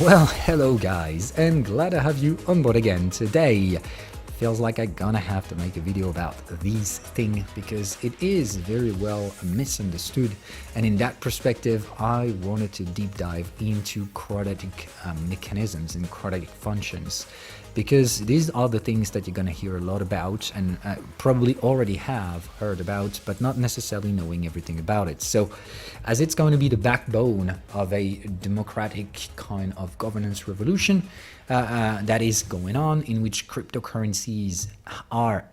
Well, hello guys, and glad to have you on board again today. Feels like I'm gonna have to make a video about these things because it is very well misunderstood, and in that perspective I wanted to deep dive into quadratic mechanisms and quadratic functions, because these are the things that you're going to hear a lot about and probably already have heard about, but not necessarily knowing everything about it. So as it's going to be the backbone of a democratic kind of governance revolution that is going on, in which cryptocurrencies are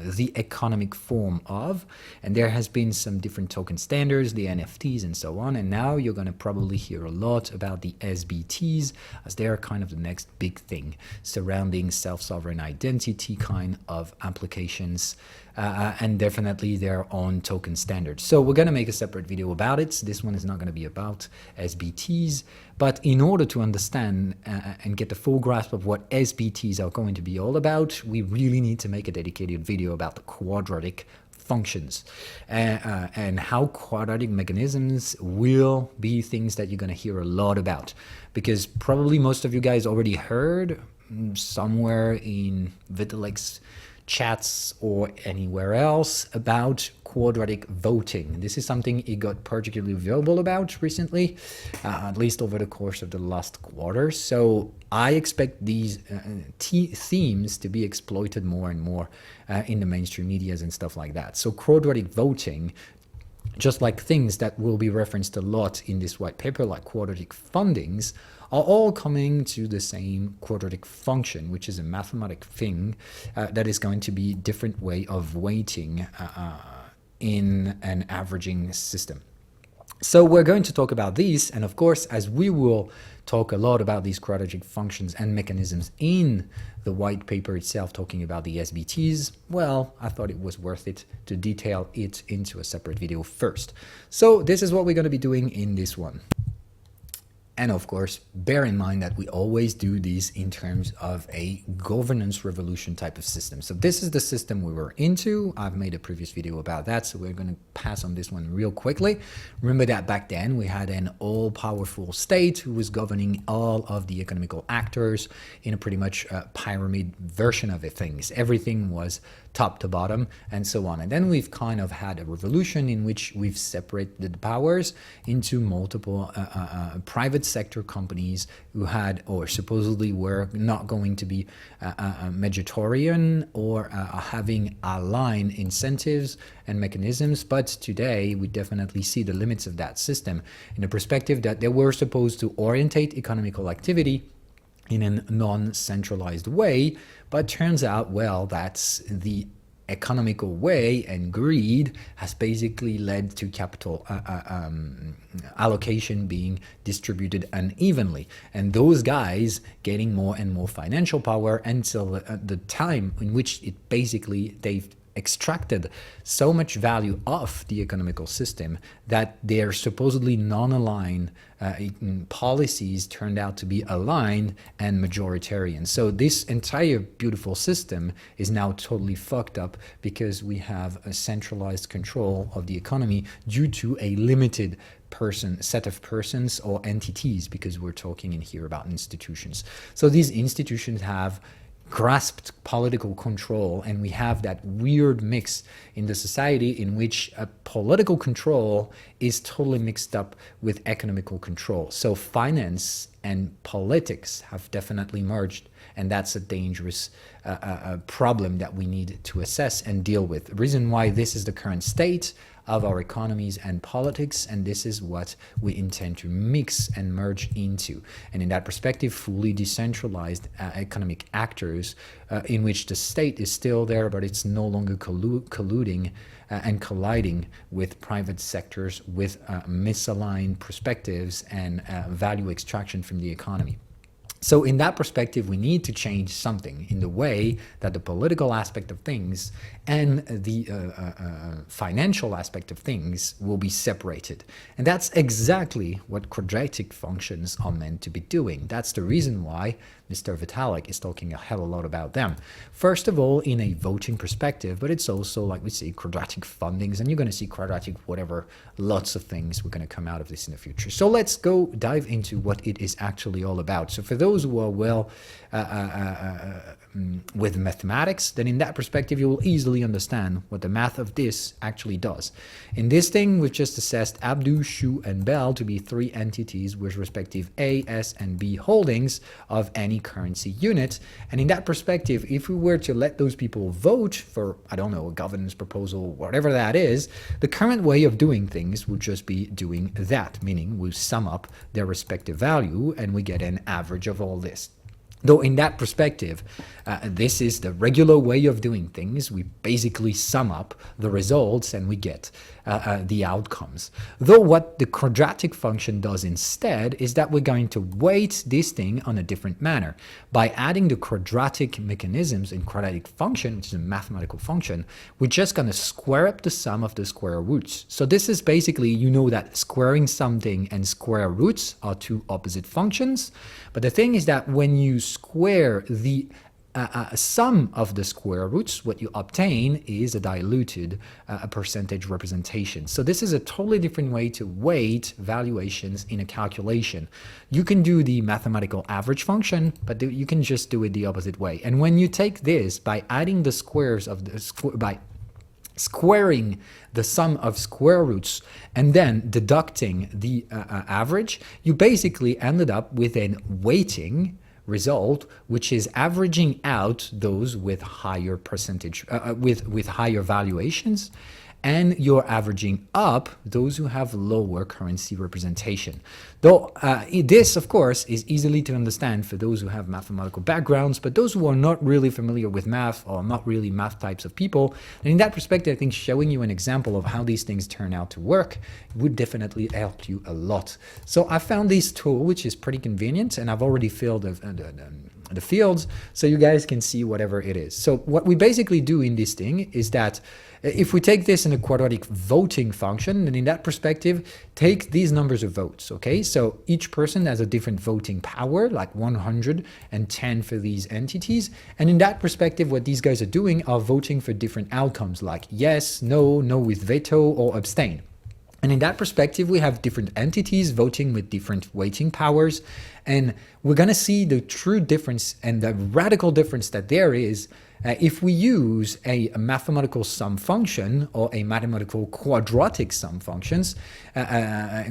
the economic form of, and there has been some different token standards, the NFTs and so on, and now you're going to probably hear a lot about the SBTs, as they are kind of the next big thing surrounding self-sovereign identity kind of applications, and definitely their own token standards. So we're going to make a separate video about it. This one is not going to be about SBTs, but in order to understand and get the full grasp of what SBTs are going to be all about, we really need to make a dedicated video about the quadratic functions and how quadratic mechanisms will be things that you're going to hear a lot about, because probably most of you guys already heard somewhere in Vitalik chats or anywhere else about quadratic voting. This is something it got particularly visible about recently, at least over the course of the last quarter. So I expect these themes to be exploited more and more in the mainstream medias and stuff like that. So quadratic voting, just like things that will be referenced a lot in this white paper, like quadratic fundings, are all coming to the same quadratic function, which is a mathematic thing that is going to be different way of weighting in an averaging system. So we're going to talk about these, and of course, as we will talk a lot about these quadratic functions and mechanisms in the white paper itself, talking about the SBTs, well, I thought it was worth it to detail it into a separate video first. So this is what we're going to be doing in this one. And of course, bear in mind that we always do these in terms of a governance revolution type of system. So this is the system we were into. I've made a previous video about that, so we're going to pass on this one real quickly. Remember that back then we had an all-powerful state who was governing all of the economical actors in a pretty much pyramid version of things. Everything was top to bottom and so on. And then we've kind of had a revolution in which we've separated the powers into multiple private sector companies who had, or supposedly were, not going to be majoritarian or having aligned incentives and mechanisms. But today we definitely see the limits of that system in the perspective that they were supposed to orientate economical activity in a non-centralized way, but turns out, well, that's the economical way, and greed has basically led to capital allocation being distributed unevenly, and those guys getting more and more financial power until the time in which it basically they've extracted so much value of the economical system that their supposedly non-aligned policies turned out to be aligned and majoritarian. So this entire beautiful system is now totally fucked up because we have a centralized control of the economy due to a limited set of persons or entities, because we're talking in here about institutions. So these institutions have grasped political control, and we have that weird mix in the society in which political control is totally mixed up with economical control. So finance and politics have definitely merged, and that's a dangerous problem that we need to assess and deal with. The reason why this is the current state of our economies and politics, and this is what we intend to mix and merge into. And in that perspective, fully decentralized economic actors in which the state is still there, but it's no longer colluding and colliding with private sectors with misaligned perspectives and value extraction from the economy. So in that perspective, we need to change something in the way that the political aspect of things and the financial aspect of things will be separated. And that's exactly what quadratic functions are meant to be doing. That's the reason why Mr. Vitalik is talking a hell of a lot about them. First of all, in a voting perspective, but it's also, like we see, quadratic fundings, and you're going to see quadratic whatever, lots of things we're going to come out of this in the future. So let's go dive into what it is actually all about. So for those who are well with mathematics, then in that perspective, you will easily understand what the math of this actually does. In this thing, we've just assessed Abdu, Shu, and Bell to be three entities with respective A, S, and B holdings of any currency unit. And in that perspective, if we were to let those people vote for, I don't know, a governance proposal, whatever that is, the current way of doing things would just be doing that, meaning we sum up their respective value and we get an average of all this. Though in that perspective, this is the regular way of doing things. We basically sum up the results and we get the outcomes. Though what the quadratic function does instead is that we're going to weight this thing on a different manner. By adding the quadratic mechanisms in quadratic function, which is a mathematical function, we're just going to square up the sum of the square roots. So this is basically, you know that squaring something and square roots are two opposite functions. But the thing is that when you square the sum of the square roots, what you obtain is a diluted percentage representation. So this is a totally different way to weight valuations in a calculation. You can do the mathematical average function, but you can just do it the opposite way. And when you take this by adding the squares of the by squaring the sum of square roots and then deducting the average, you basically ended up with a weighting result, which is averaging out those with higher percentage, with higher valuations, and you're averaging up those who have lower currency representation. Though this, of course, is easily to understand for those who have mathematical backgrounds, but those who are not really familiar with math or not really math types of people, and in that perspective, I think showing you an example of how these things turn out to work would definitely help you a lot. So I found this tool, which is pretty convenient, and I've already filled the fields so you guys can see whatever it is. So what we basically do in this thing is that if we take this in a quadratic voting function, then in that perspective, take these numbers of votes, okay? So each person has a different voting power, like 110 for these entities. And in that perspective, what these guys are doing are voting for different outcomes, like yes, no, no with veto, or abstain. And in that perspective, we have different entities voting with different weighting powers. And we're going to see the true difference and the radical difference that there is if we use a mathematical sum function or a mathematical quadratic sum functions,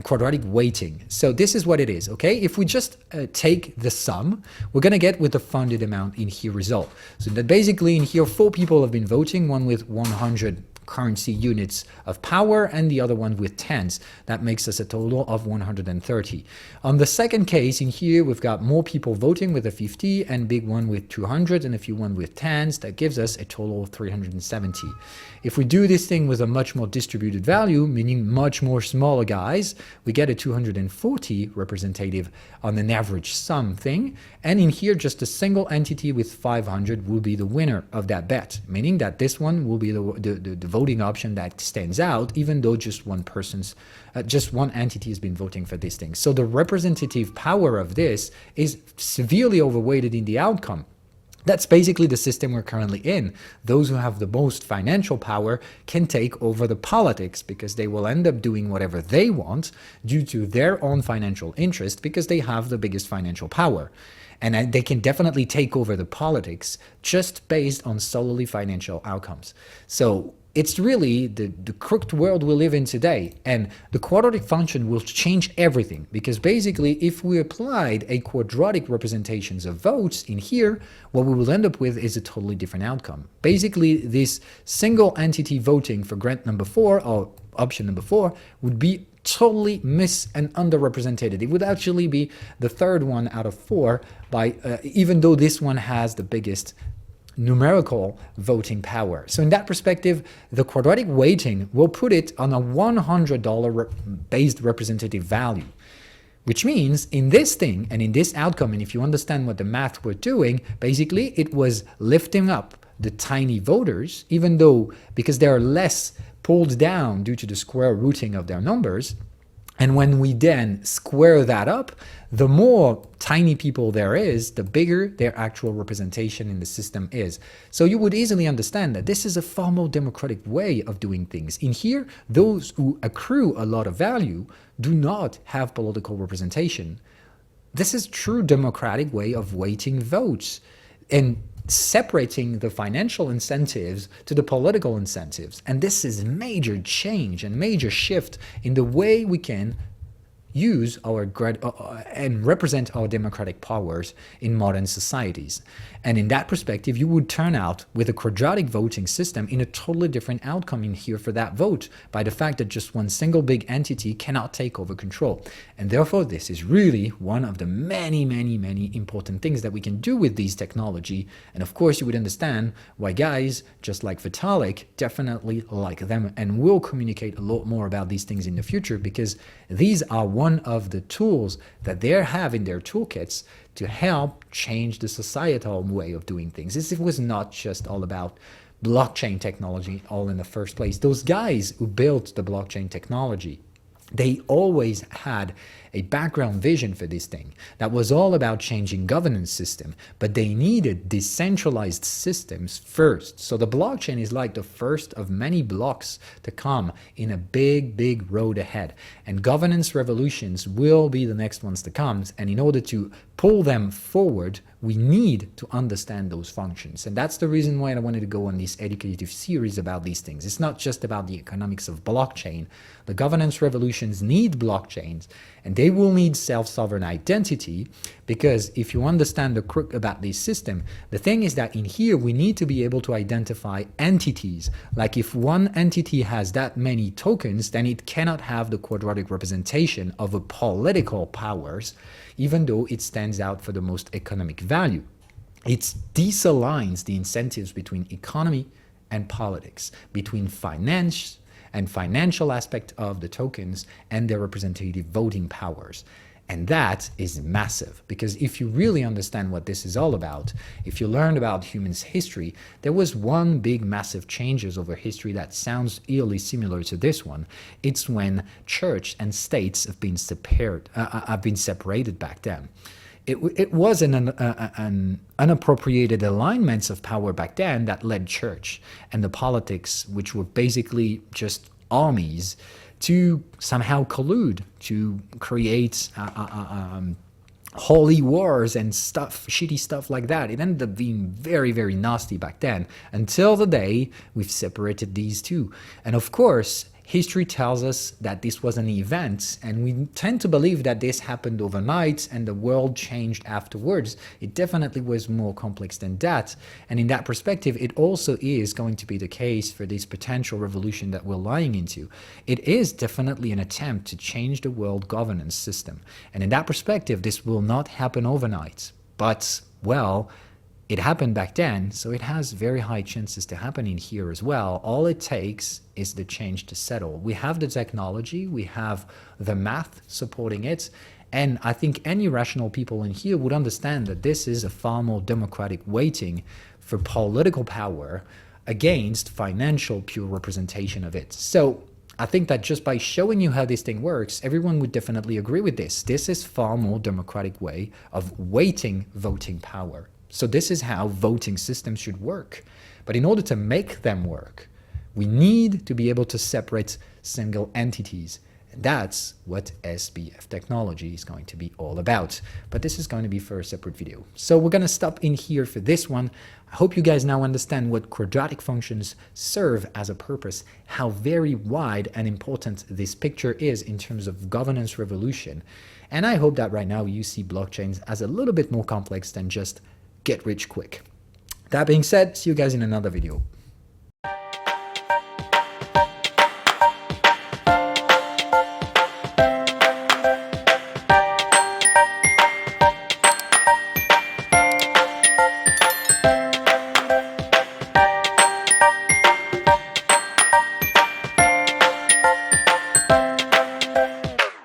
quadratic weighting. So this is what it is, okay? If we just take the sum, we're going to get with the funded amount in here result. So that basically in here, 4 people have been voting, one with 100 currency units of power and the other one with tens. That makes us a total of 130. On the second case in here, we've got more people voting with a 50 and big one with 200 and a few one with tens. That gives us a total of 370. If we do this thing with a much more distributed value, meaning much more smaller guys, we get a 240 representative on an average sum thing. And in here, just a single entity with 500 will be the winner of that bet, meaning that this one will be the voting option that stands out, even though just one entity has been voting for this thing. So the representative power of this is severely overweighted in the outcome. That's basically the system we're currently in. Those who have the most financial power can take over the politics because they will end up doing whatever they want due to their own financial interest because they have the biggest financial power. And they can definitely take over the politics just based on solely financial outcomes. So it's really the crooked world we live in today. And the quadratic function will change everything because basically if we applied a quadratic representations of votes in here, what we will end up with is a totally different outcome. Basically, this single entity voting for grant number 4 or option number 4 would be totally mis and underrepresented. It would actually be the third one out of 4 by even though this one has the biggest numerical voting power. So in that perspective, the quadratic weighting will put it on a $100 based representative value, Which means in this thing and in this outcome, and if you understand what the math were doing, basically it was lifting up the tiny voters, even though because they are less pulled down due to the square rooting of their numbers. And when we then square that up, the more tiny people there is, the bigger their actual representation in the system is. So you would easily understand that this is a far more democratic way of doing things. In here, those who accrue a lot of value do not have political representation. This is true democratic way of weighting votes and separating the financial incentives to the political incentives. And this is major change and major shift in the way we can use our and represent our democratic powers in modern societies. And in that perspective, you would turn out with a quadratic voting system in a totally different outcome in here for that vote by the fact that just one single big entity cannot take over control. And therefore, this is really one of the many, many, many important things that we can do with these technology. And of course, you would understand why guys just like Vitalik definitely like them and will communicate a lot more about these things in the future, because these are one of the tools that they have in their toolkits to help change the societal way of doing things. It was not just all about blockchain technology all in the first place. Those guys who built the blockchain technology, they always had a background vision for this thing that was all about changing governance system, but they needed decentralized systems first. So the blockchain is like the first of many blocks to come in a big, big road ahead. And governance revolutions will be the next ones to come. And in order to pull them forward, we need to understand those functions. And that's the reason why I wanted to go on this educative series about these things. It's not just about the economics of blockchain. The governance revolutions need blockchains, and they will need self-sovereign identity, because if you understand the crook about this system, the thing is that in here we need to be able to identify entities. Like if one entity has that many tokens, then it cannot have the quadratic representation of a political powers, even though it stands out for the most economic value. It disaligns the incentives between economy and politics, between finance and financial aspect of the tokens and their representative voting powers. And that is massive, because if you really understand what this is all about, if you learn about humans' history, there was one big massive changes over history that sounds eerily similar to this one. It's when church and states have been separated back then. It was an unappropriated alignments of power back then that led church and the politics, which were basically just armies, to somehow collude, to create holy wars and stuff, shitty stuff like that. It ended up being very, very nasty back then, until the day we've separated these two. And of course, history tells us that this was an event, and we tend to believe that this happened overnight and the world changed afterwards. It definitely was more complex than that. And in that perspective, it also is going to be the case for this potential revolution that we're lying into. It is definitely an attempt to change the world governance system. And in that perspective, this will not happen overnight. But, well, it happened back then, so it has very high chances to happen in here as well. All it takes is the change to settle. We have the technology, we have the math supporting it, and I think any rational people in here would understand that this is a far more democratic weighting for political power against financial pure representation of it. So I think that just by showing you how this thing works, everyone would definitely agree with this. This is far more democratic way of weighting voting power. So this is how voting systems should work. But in order to make them work, we need to be able to separate single entities. And that's what SBF technology is going to be all about. But this is going to be for a separate video. So we're going to stop in here for this one. I hope you guys now understand what quadratic functions serve as a purpose, how very wide and important this picture is in terms of governance revolution. And I hope that right now you see blockchains as a little bit more complex than just get rich quick. That being said, see you guys in another video.